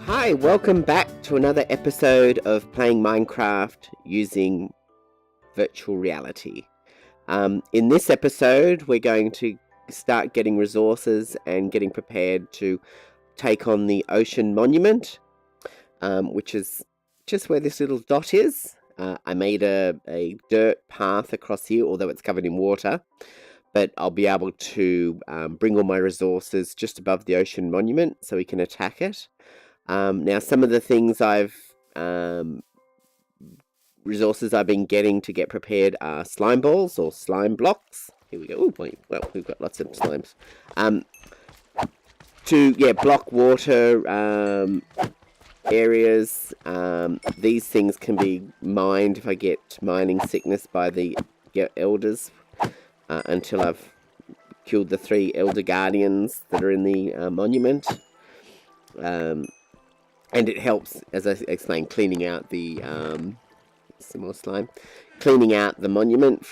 Hi, welcome back to another episode of playing Minecraft using virtual reality. In this episode, we're going to start getting resources and getting prepared to take on the ocean monument, which is just where this little dot is. I made a dirt path across here, although it's covered in water, but I'll be able to bring all my resources just above the ocean monument so we can attack it. Now, some of the things resources I've been getting to get prepared are slime balls or slime blocks. Here we go. Oh, wait, well, we've got lots of slimes. To block water areas. These things can be mined if I get mining sickness by the elders until I've killed the 3 elder guardians that are in the monument. And it helps, as I explained, cleaning out the some more slime, cleaning out the monument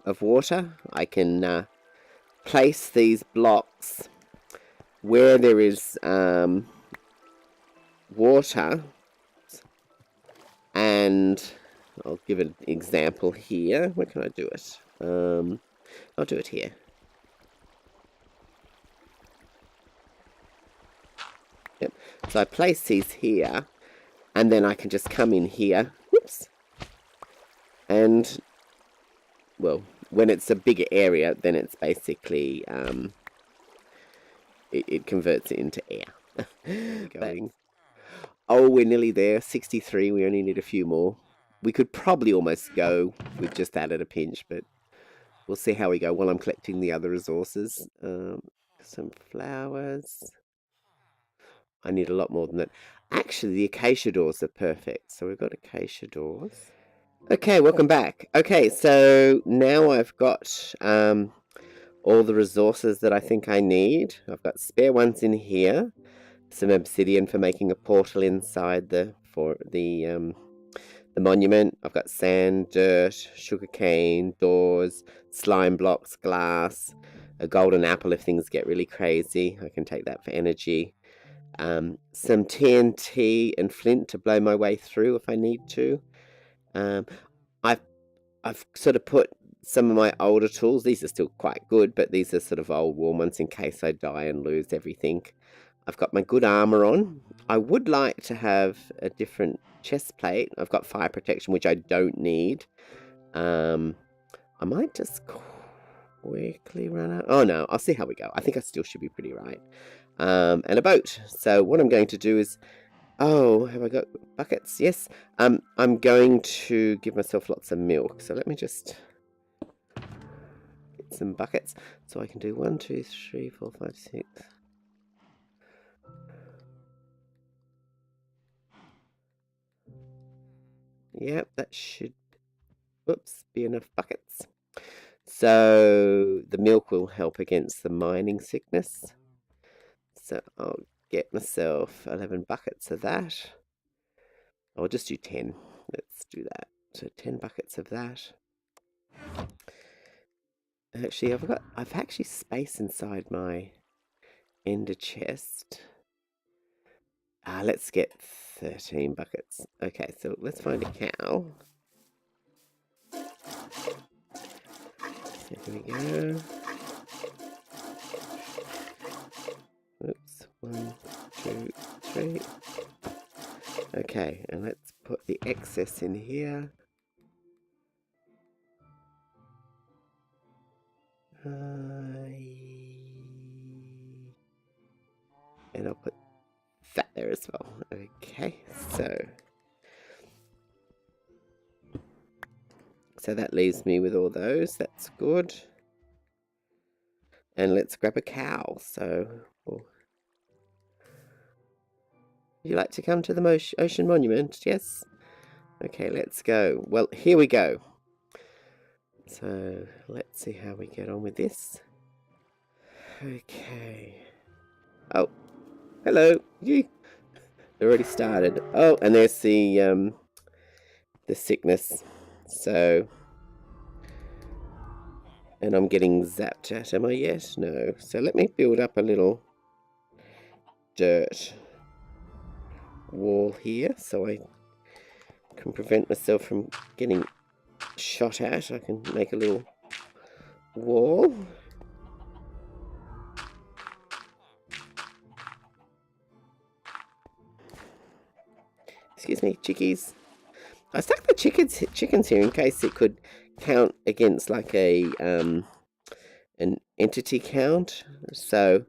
of water. I can place these blocks where there is water, and I'll give an example here. Where can I do it? I'll do it here. Yep. So I place these here, and then I can just come in here. Whoops. And, well, when it's a bigger area, then it's basically, it converts it into air. Going. Oh, we're nearly there. 63. We only need a few more. We could probably almost go with just that at a pinch, but we'll see how we go while I'm collecting the other resources. Some flowers. I need a lot more than that. Actually, the acacia doors are perfect. So we've got acacia doors. Okay, welcome back. Okay, so now I've got all the resources that I think I need. I've got spare ones in here. Some obsidian for making a portal inside the monument. I've got sand, dirt, sugarcane, doors, slime blocks, glass, a golden apple if things get really crazy. I can take that for energy. Some TNT and flint to blow my way through if I need to. I've sort of put some of my older tools. These are still quite good, but these are sort of old warm ones in case I die and lose everything. I've got my good armor on. I would like to have a different chest plate. I've got fire protection, which I don't need. I might just quickly run out. Oh no, I'll see how we go. I think I still should be pretty right. And a boat. So what I'm going to do is, oh, have I got buckets? Yes. I'm going to give myself lots of milk. So let me just get some buckets. So I can do 1, 2, 3, 4, 5, 6. Yep, that should, be enough buckets. So the milk will help against the mining sickness. So I'll get myself 11 buckets of that. I'll just do 10. Let's do that. So 10 buckets of that. Actually, I've actually space inside my ender chest. Let's get 13 buckets. Okay, so let's find a cow. So here we go. Oops, 1, 2, 3. Okay, and let's put the excess in here. And I'll put that there as well. Okay, so that leaves me with all those. That's good. And let's grab a cow. So, would you like to come to the ocean monument? Yes. Okay, let's go. Well, here we go. So let's see how we get on with this. Okay. Oh, hello. You already started. Oh, and there's the sickness. So, and I'm getting zapped at. Am I yet? No. So let me build up a little dirt wall here so I can prevent myself from getting shot at. I can make a little wall. Excuse me, chickies. I stuck the chickens here in case it could count against like a an entity count, so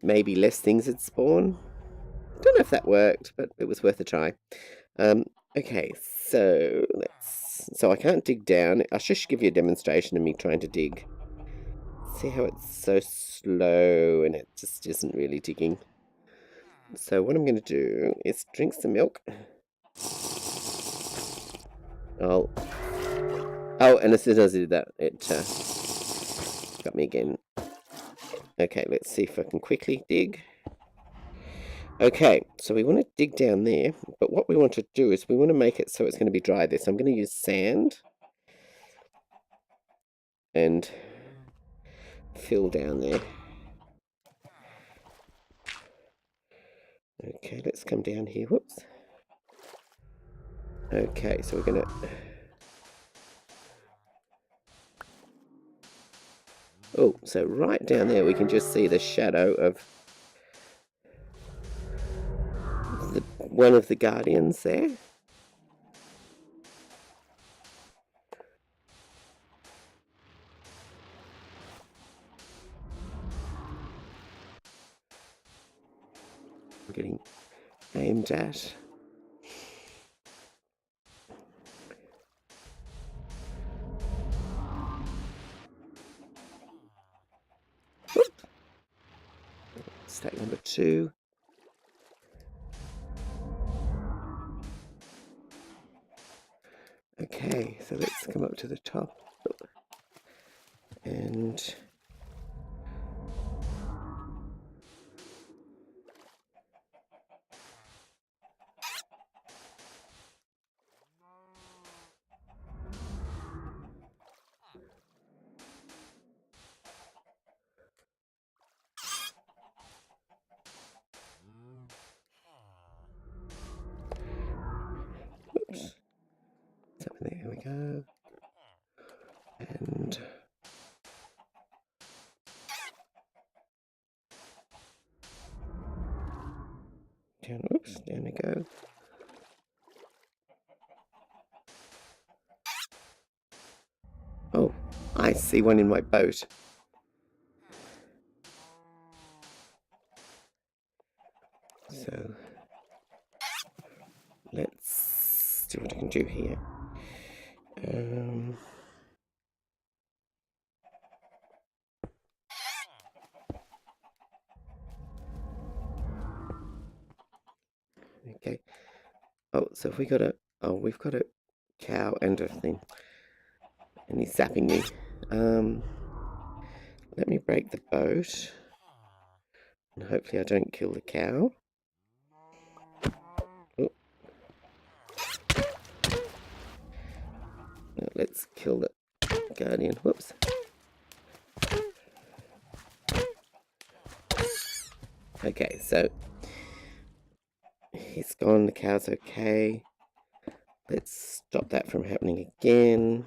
maybe less things would spawn. I don't know if that worked, but it was worth a try. Okay, so I can't dig down. I should give you a demonstration of me trying to dig. See how it's so slow and it just isn't really digging. So what I'm going to do is drink some milk. Oh, and as soon as I did that, it got me again. Okay, let's see if I can quickly dig. Okay, so we want to dig down there, but what we want to do is we want to make it so it's going to be dry there. So I'm going to use sand and fill down there. Okay, let's come down here. Whoops. Okay, so we're going to... Oh, so right down there we can just see the shadow of one of the guardians there. I'm getting aimed at. Whoop. Stack number 2. Okay, so let's come up to the top. And... Oops. So there we go. And... down, oops, down we go. Oh, I see one in my boat. So let's see what I can do here. Okay. Oh, so if we got a... Oh, we've got a cow and everything. And he's zapping me. Let me break the boat. And hopefully I don't kill the cow. Oh. Now let's kill the guardian. Whoops. Okay, so he's gone. The cow's okay. Let's stop that from happening again.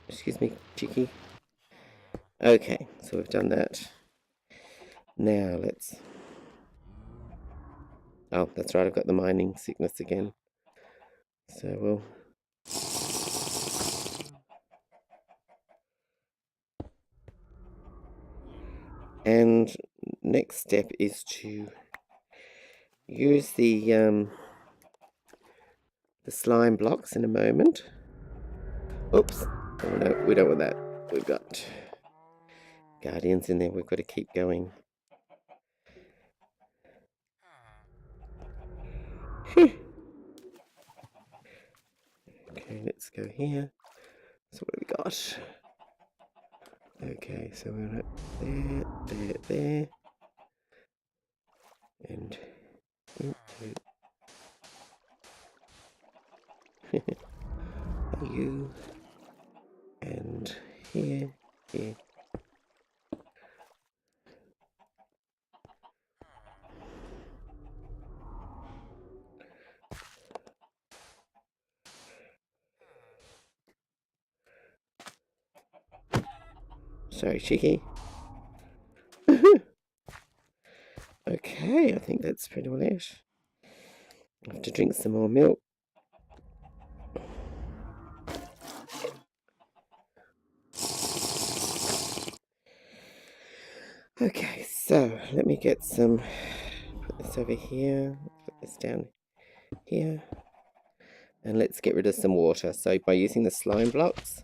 Excuse me, chickie. Okay, so we've done that. Now let's... Oh, that's right, I've got the mining sickness again. So we'll... And next step is to use the slime blocks in a moment. Oops. Oh no, we don't want that. We've got guardians in there. We've got to keep going. Okay, let's go here. So what have we got? Okay, so we're at there. And you. And here. Sorry, cheeky. Okay, I think that's pretty well it. I have to drink some more milk. Okay, so let me get some, put this over here, put this down here, and let's get rid of some water. So by using the slime blocks,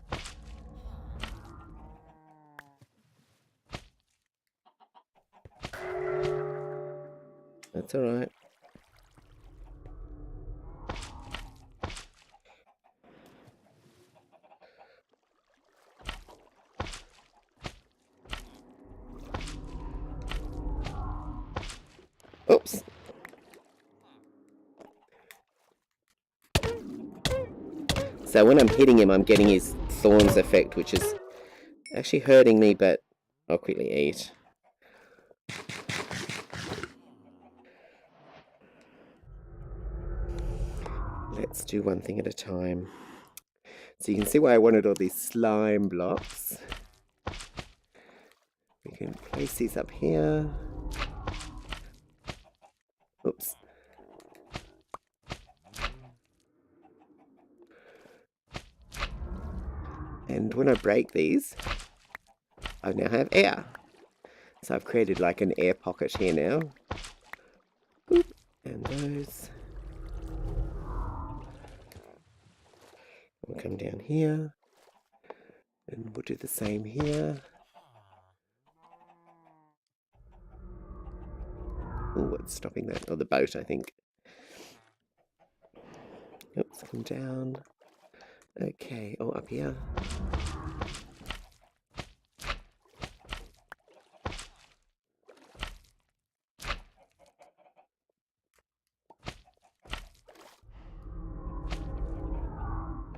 that's alright. Oops. So when I'm hitting him, I'm getting his thorns effect, which is actually hurting me, but I'll quickly eat. Let's do one thing at a time. So you can see why I wanted all these slime blocks. We can place these up here. Oops. And when I break these, I now have air. So I've created like an air pocket here now. Oop. And those. We'll come down here. And we'll do the same here. Oh, what's stopping that? Oh, the boat, I think. Oops, come down. Okay, oh, up here.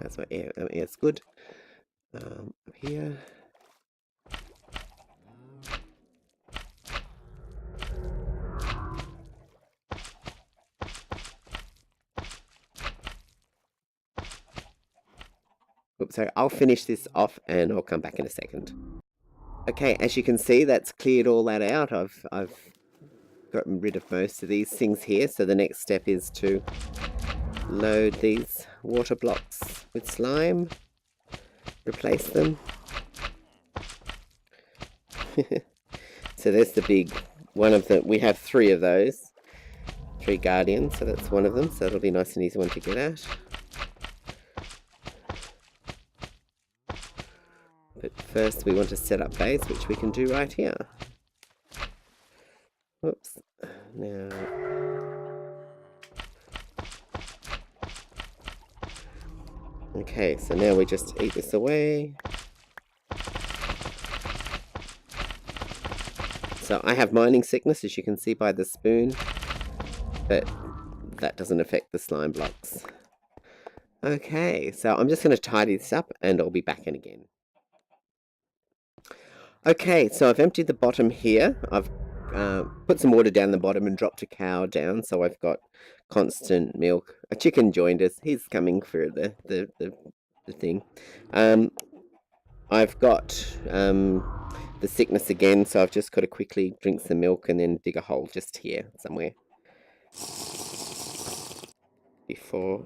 That's my air. Air's good. Up here. Oops, sorry. I'll finish this off and I'll come back in a second. Okay, as you can see, that's cleared all that out. I've gotten rid of most of these things here. So the next step is to load these water blocks with slime. Replace them. So there's the big one of the. We have 3 of those. 3 guardians, so that's one of them. So it'll be a nice and easy one to get at. But first we want to set up base, which we can do right here. Whoops. Now... Okay, so now we just eat this away. So I have mining sickness, as you can see by the spoon, but that doesn't affect the slime blocks. Okay, so I'm just going to tidy this up and I'll be back in again. Okay, so I've emptied the bottom here. I've put some water down the bottom and dropped a cow down, so I've got constant milk. A chicken joined us. He's coming for the thing. I've got the sickness again, so I've just got to quickly drink some milk and then dig a hole just here somewhere. Before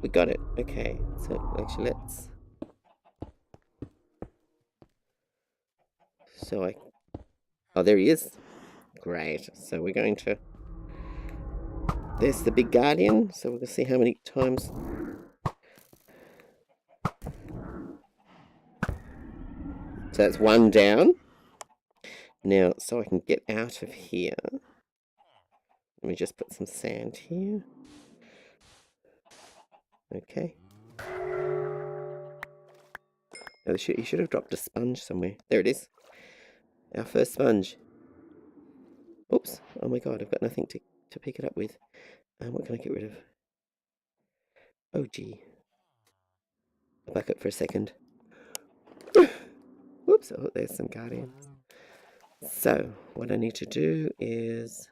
we got it. Okay, so actually let's... So oh, there he is. Great. So we're going to... There's the big guardian. So we're going to see how many times... So that's 1 down. Now, so I can get out of here. Let me just put some sand here. Okay. Now, he should have dropped a sponge somewhere. There it is. Our first sponge. Oops. Oh my god, I've got nothing to pick it up with. What can I get rid of? Oh gee. I'll back up for a second. Whoops, oh, there's some guardians. So, what I need to do is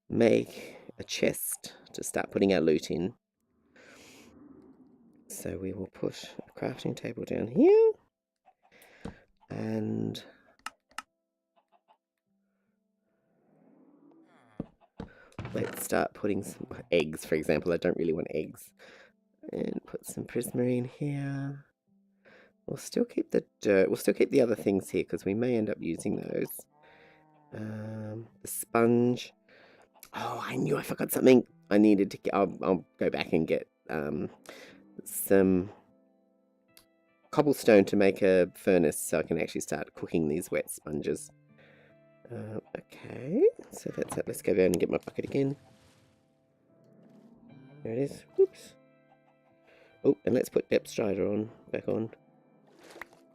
make a chest to start putting our loot in. So we will put a crafting table down here. And let's start putting some eggs, for example. I don't really want eggs. And put some prismarine here. We'll still keep the dirt. We'll still keep the other things here because we may end up using those. The sponge. Oh, I knew I forgot something. I needed to get. I'll go back and get some cobblestone to make a furnace so I can actually start cooking these wet sponges. Okay, so that's it. Let's go down and get my bucket again. There it is. Whoops. Oh, and let's put depth strider on, back on.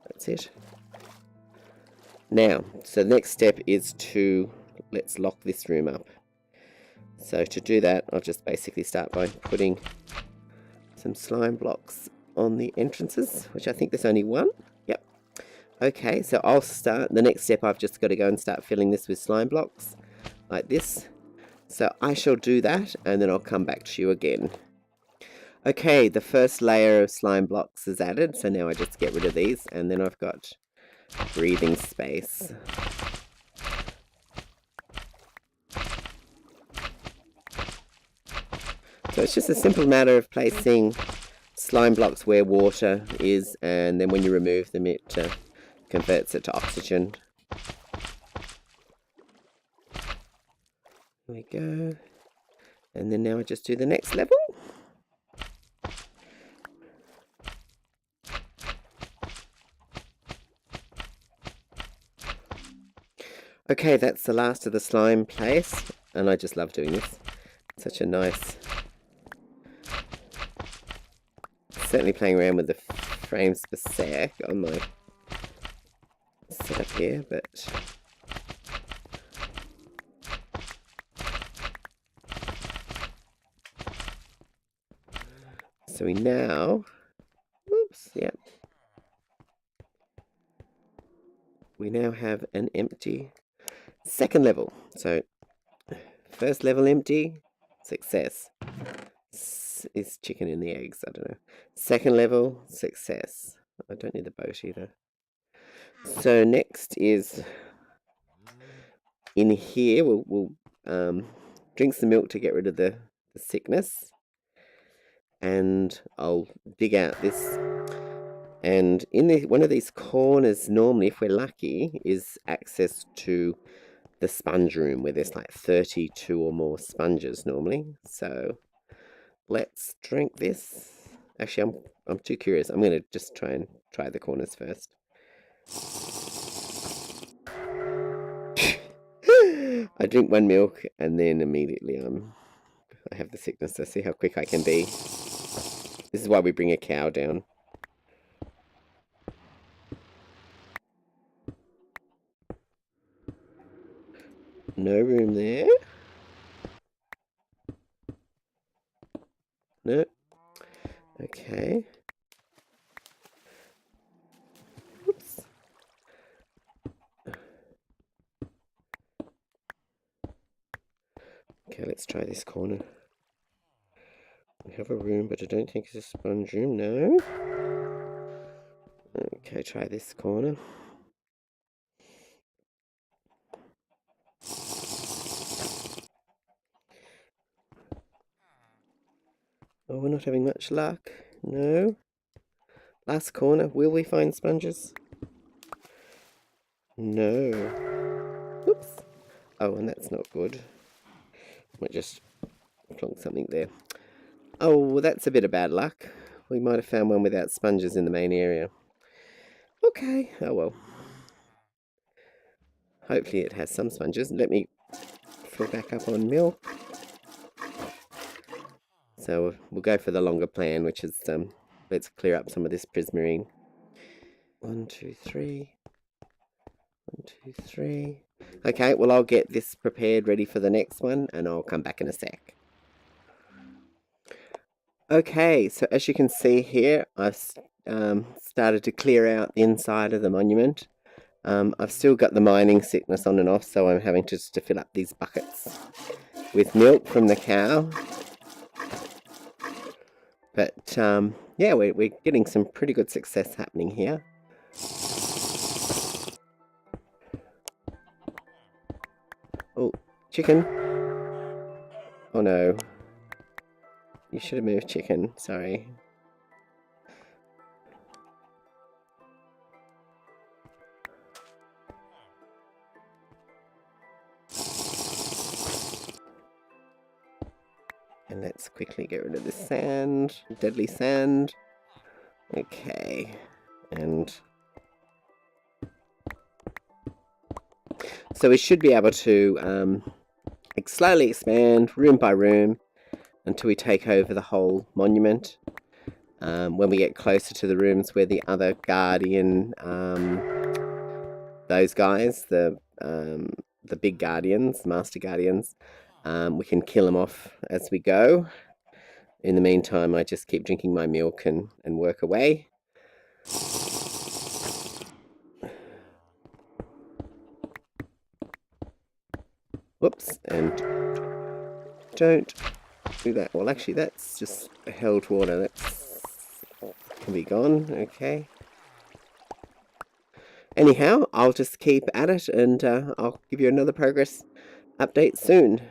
That's it. Now, so the next step is let's lock this room up. So to do that, I'll just basically start by putting some slime blocks on the entrances, which I think there's only one. Yep. Okay, so I'll start. The next step, I've just got to go and start filling this with slime blocks, like this. So I shall do that, and then I'll come back to you again. Okay, the first layer of slime blocks is added, so now I just get rid of these, and then I've got breathing space. So it's just a simple matter of placing slime blocks where water is, and then when you remove them, it converts it to oxygen. There we go. And then now I just do the next level. Okay, that's the last of the slime place, and I just love doing this. Such a nice... Certainly playing around with the frames per sec on my setup here, but... So we now... Oops, yep. We now have an empty second level. So, first level empty, success. Is chicken in the eggs? I don't know. Second level, success. I don't need the boat either. So next is in here. We'll drink some milk to get rid of the sickness, and I'll dig out this. And in one of these corners, normally, if we're lucky, is access to the sponge room where there's like 32 or more sponges normally. So let's drink this. Actually, I'm too curious. I'm going to just try the corners first. I drink one milk and then immediately I have the sickness. So see how quick I can be. This is why we bring a cow down. No room there. No. Okay. Oops. Okay, let's try this corner. We have a room, but I don't think it's a sponge room. No. Okay, try this corner. Oh, we're not having much luck. No. Last corner. Will we find sponges? No. Oops. Oh, and that's not good. Might just plonk something there. Oh, well, that's a bit of bad luck. We might have found one without sponges in the main area. Okay. Oh, well. Hopefully it has some sponges. Let me fill back up on milk. So we'll go for the longer plan, which is let's clear up some of this prismarine. 1, 2, 3. 1, 2, 3. Okay, well, I'll get this prepared, ready for the next one, and I'll come back in a sec. Okay, so as you can see here, I've started to clear out the inside of the monument. I've still got the mining sickness on and off, so I'm having to fill up these buckets with milk from the cow. But yeah, we're getting some pretty good success happening here. Oh, chicken. Oh no. You should have moved, chicken. Sorry. And let's quickly get rid of this sand. Deadly sand. Okay. And so we should be able to slowly expand room by room until we take over the whole monument. When we get closer to the rooms where the other guardian, those guys, the big guardians, master guardians, we can kill them off as we go. In the meantime, I just keep drinking my milk and work away. Whoops, and don't do that. Well, actually, that's just held water. That's can be gone. Okay. Anyhow, I'll just keep at it, and I'll give you another progress update soon.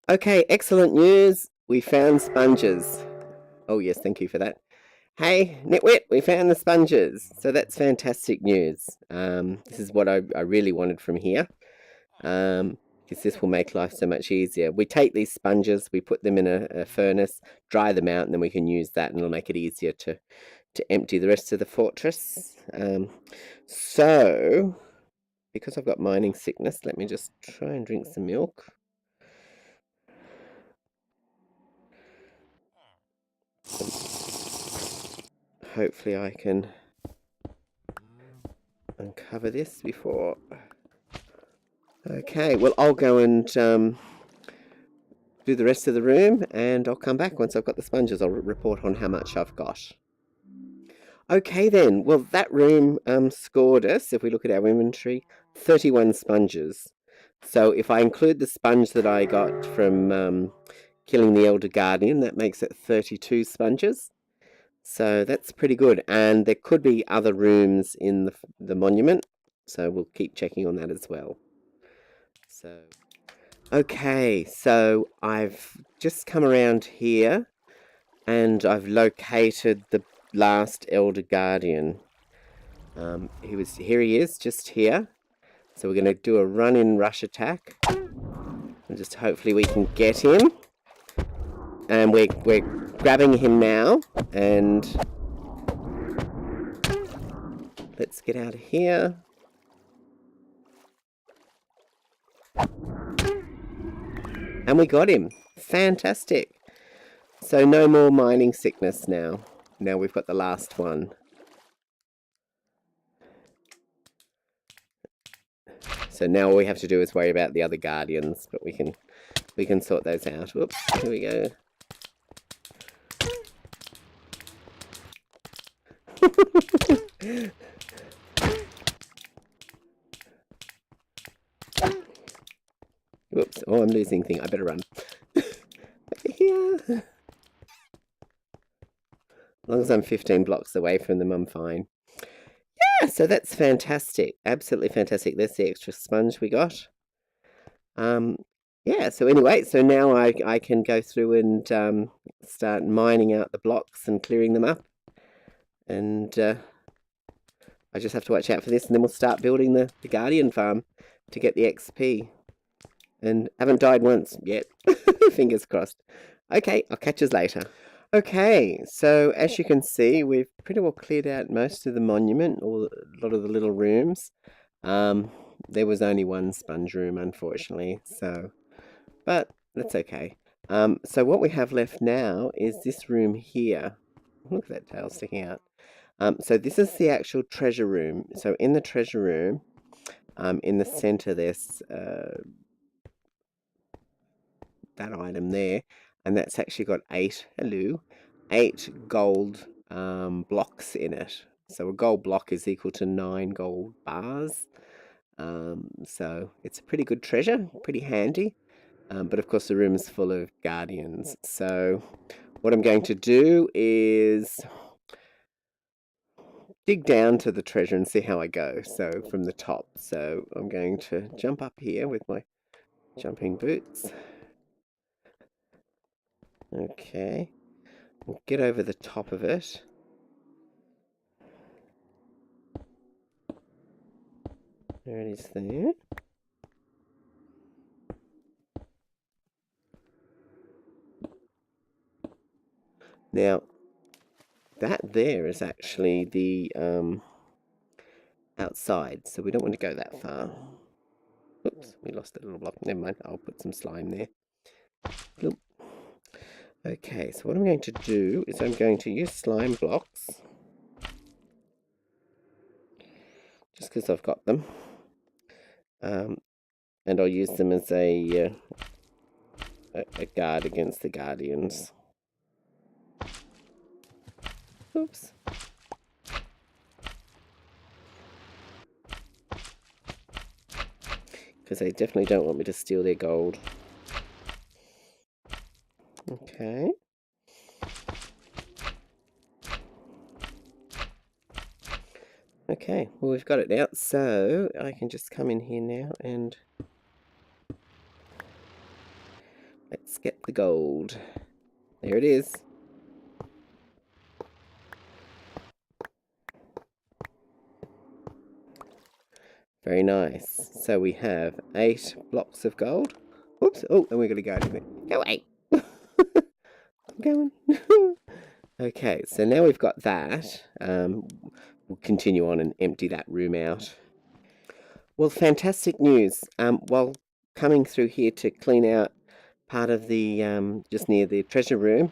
Okay, excellent news. We found sponges. Oh yes, thank you for that. Hey, Nitwit, we found the sponges. So that's fantastic news. This is what I really wanted from here. Because this will make life so much easier. We take these sponges, we put them in a furnace, dry them out, and then we can use that, and it'll make it easier to empty the rest of the fortress. So, because I've got mining sickness, let me just try and drink some milk. Hopefully I can uncover this before. Okay, well, I'll go and do the rest of the room, and I'll come back once I've got the sponges. I'll report on how much I've got. Okay then, well, that room scored us, if we look at our inventory, 31 sponges. So if I include the sponge that I got from killing the Elder Guardian, that makes it 32 sponges. So that's pretty good. And there could be other rooms in the monument, so we'll keep checking on that as well. So, okay, so I've just come around here, and I've located the last Elder Guardian. Here he is, just here. So we're going to do a run-in rush attack. And just hopefully we can get him. And we're grabbing him now. And let's get out of here. And we got him. Fantastic. So no more mining sickness now. Now we've got the last one. So now all we have to do is worry about the other guardians, but we can sort those out. Whoops, here we go. Whoops, oh, I'm losing thing. I better run. Over here. As long as I'm 15 blocks away from them, I'm fine. Yeah, so that's fantastic. Absolutely fantastic. There's the extra sponge we got. Yeah, so anyway, so now I can go through and start mining out the blocks and clearing them up. And I just have to watch out for this, and then we'll start building the Guardian farm to get the XP. And haven't died once yet. Fingers crossed. Okay, I'll catch us later. Okay, so as you can see, we've pretty well cleared out most of the monument, or a lot of the little rooms. There was only one sponge room, unfortunately, so, but that's okay. So what we have left now is this room here. Look at that tail sticking out. So this is the actual treasure room. So in the treasure room, in the center, there's that item there, and that's actually got 8 gold blocks in it. So a gold block is equal to 9 gold bars. So it's a pretty good treasure, pretty handy. But of course the room is full of guardians. So what I'm going to do is dig down to the treasure and see how I go. So from the top. So I'm going to jump up here with my jumping boots. Okay. We'll get over the top of it. There it is there. Now, that there is actually the outside, so we don't want to go that far. Oops, we lost a little block. Never mind, I'll put some slime there. Bloop. Okay, so what I'm going to do is I'm going to use slime blocks. Just because I've got them. And I'll use them as a guard against the guardians. Oops. Because they definitely don't want me to steal their gold. Okay. Okay, well we've got it now, so I can just come in here now and let's get the gold. There it is. Very nice. So we have 8 blocks of gold. Oops, oh, and we're going to go there. Go away. I'm going. Okay, so now we've got that. We'll continue on and empty that room out. Well, fantastic news. While coming through here to clean out part of the, just near the treasure room,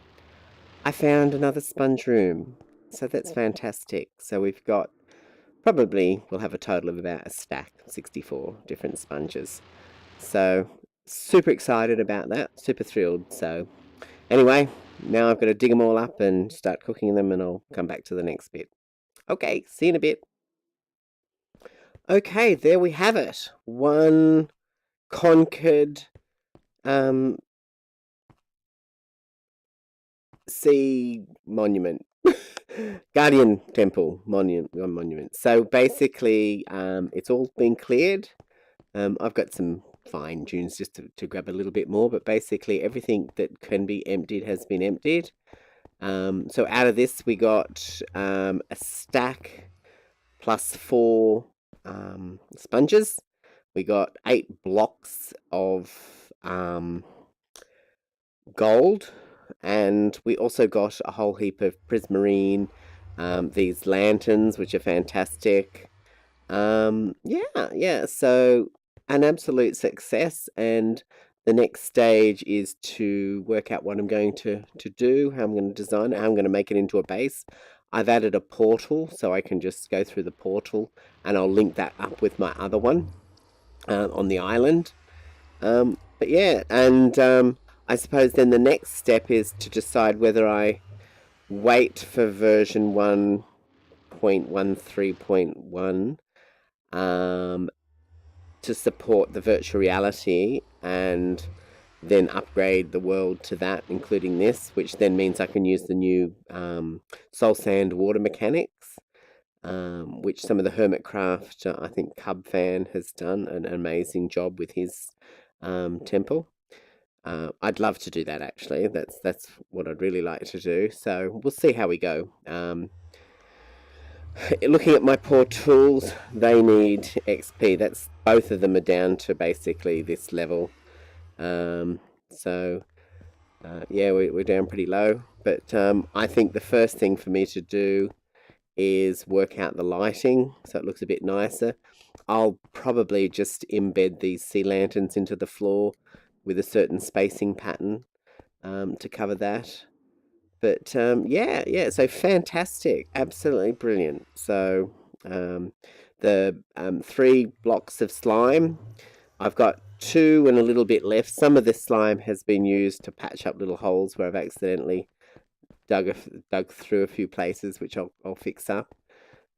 I found another sponge room. So that's fantastic. So we've got, probably we'll have a total of about a stack, 64 different sponges. So super excited about that, super thrilled. So anyway, now I've got to dig them all up and start cooking them, and I'll come back to the next bit. Okay, see you in a bit. Okay, there we have it. One conquered sea monument. Guardian Temple monument. So basically, it's all been cleared. I've got some fine tunes just to grab a little bit more, but basically everything that can be emptied has been emptied. So out of this, we got a stack plus 4 sponges. We got 8 blocks of gold, and we also got a whole heap of prismarine, these lanterns, which are fantastic. Yeah, so an absolute success, and the next stage is to work out what I'm going to do, how I'm going to design it, how I'm going to make it into a base. I've added a portal, so I can just go through the portal, and I'll link that up with my other one on the island. But yeah, and I suppose then the next step is to decide whether I wait for version 1.13.1 to support the virtual reality, and then upgrade the world to that, including this, which then means I can use the new soul sand water mechanics, which some of the Hermitcraft, I think Cub Fan has done an amazing job with his temple. I'd love to do that, actually. That's what I'd really like to do. So we'll see how we go. Looking at my poor tools, they need XP. That's both of them are down to basically this level. So yeah, we're down pretty low. But I think the first thing for me to do is work out the lighting so it looks a bit nicer. I'll probably just embed these sea lanterns into the floor with a certain spacing pattern to cover that. But yeah, so fantastic, absolutely brilliant. So the 3 blocks of slime, I've got 2 and a little bit left. Some of this slime has been used to patch up little holes where I've accidentally dug through a few places, which I'll fix up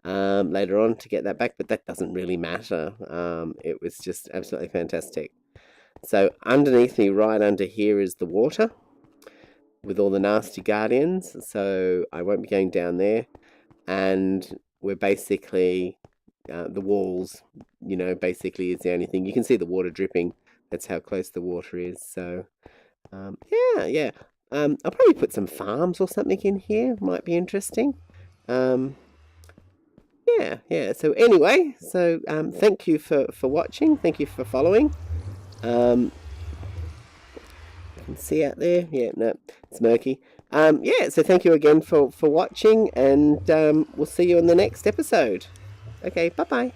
later on to get that back, but that doesn't really matter. It was just absolutely fantastic. So underneath me, right under here, is the water with all the nasty guardians, so I won't be going down there. And we're basically the walls, you know, basically is the only thing. You can see the water dripping. That's how close the water is. So yeah. I'll probably put some farms or something in here. Might be interesting. Yeah. So anyway, thank you for watching. Thank you for following. You can see out there. Yeah, no, it's murky. Yeah, so thank you again for watching, and we'll see you in the next episode. Okay, bye-bye.